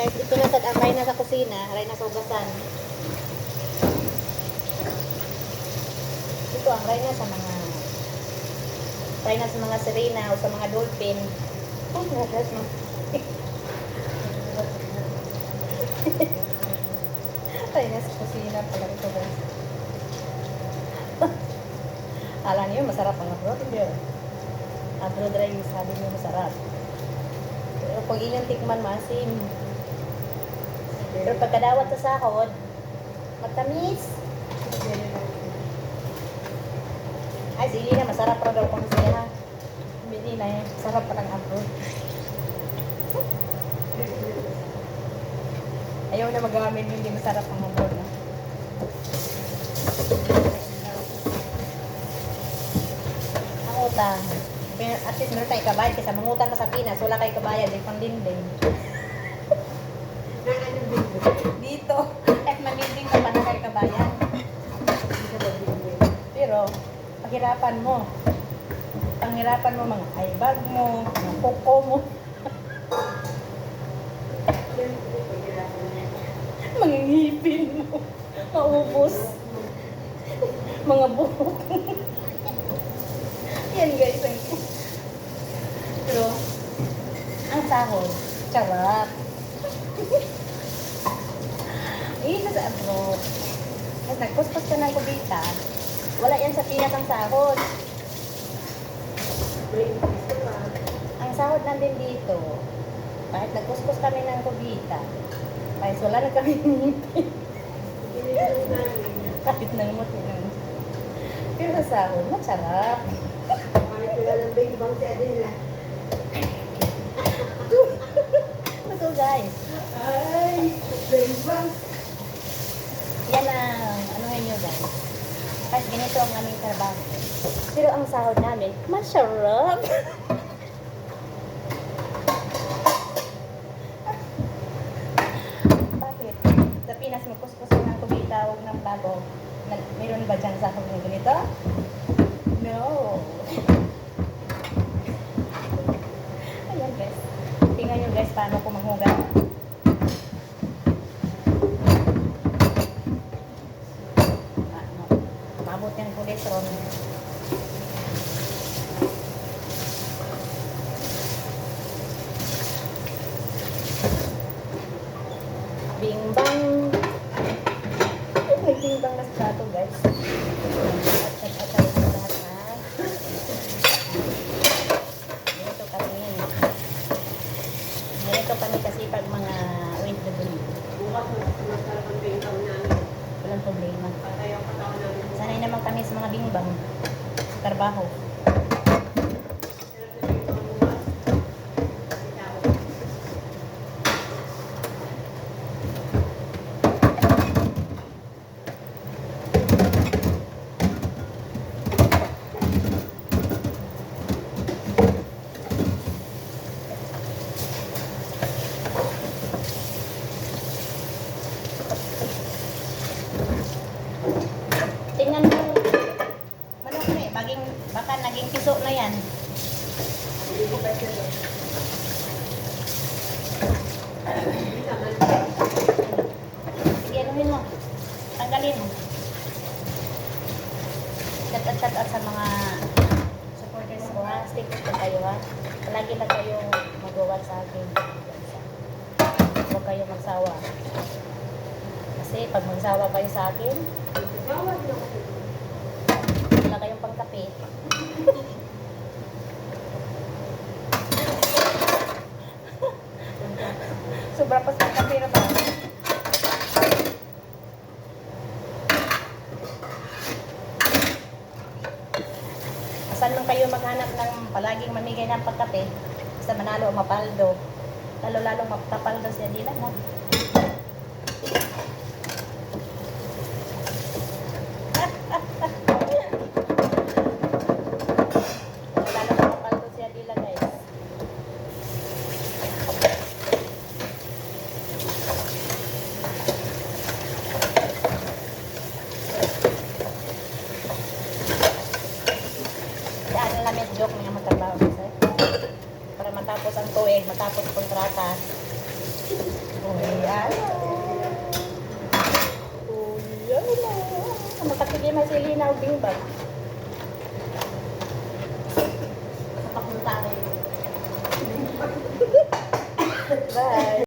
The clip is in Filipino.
Guys, ito na sa aray na sa kusina, aray na sa ugasan. Ito ang aray na sa mga sirena o sa mga dolphin. Oh, gracias, no. Aray na sa kusina pala ito, guys. Alam niyo, masarap ang abroad, hindi. Abroad rin, sabi niyo masarap. Pero pag inyong tikman, maasim. Pero pagkadawat sa sahod, matamis. Ay, sili na, masarap pa daw kung siya. Hindi na eh, sarap pa ng abroad. Ayaw na magamit, hindi masarap ang abroad. No? Mangutang. At least meron tayong kabayad kasi mangutang ka sa Pinas, wala kayo kabayad, ay pang dinding. Dito, kahit magdinding ka pa na kayo kabayad. Pero, paghirapan mo mga eye bag mo, mga kuko mo. Mga ngipin mo, maubos. Mga buhok. Yan guys, pero ang sahod, charap. Isa sa abroad. Kasi nagpuspos ka ng kubita, wala yan sa Pinas ang sahod. Ang sahod nandun dito, kahit nagpuspos kami ng kubita, kahit wala na kami ngipin. Kahit nangamot yun. Pero sa sahod, masarap. Ito guys. Ay, bang. Yan ang anuhin nyo guys. Kahit ganito ang aming trabaho. Pero ang sahod namin, masarap. Bakit? Sa Pinas, magkuskusin ng kubita o ng bago. Meron ba dyan sahod ng ganito? No. Ayan guys. Tingnan nyo guys paano ko manghugas. Mabot yung cholesterol. Bing-bang. May bing-bang na sa plato guys. At yung lahat na. Ganito kami. Ganito kami kasi pag mga OFW. Bukas masarap ang bengkang namin. Walang problema. Patay ang katawan namin. Sanay naman kami sa mga bingbang sa trabaho. Tingnan mo. Manok na eh. Baka naging piso na yan. Sige, anuhin mo. Tanggalin mo. Chat at sa mga supporters ko ha. Stick po kayo ha. Palagi lang kayo mag-uwat sa akin. Huwag kayo magsawa. Kasi pag magsawa kayo sa akin, wala kayong pangkape. Sobra pa sa kape na ba? Saan man kayo maghanap ng palaging mamigay ng pangkape, basta manalo o mapaldo. Lalo mapapaldo siya dila mo. Joke nga magtrabaho kasi para matapos ang tuig, matapos kontrata, Uyala. Uyala. Makatigay man si Lina o Bingbang.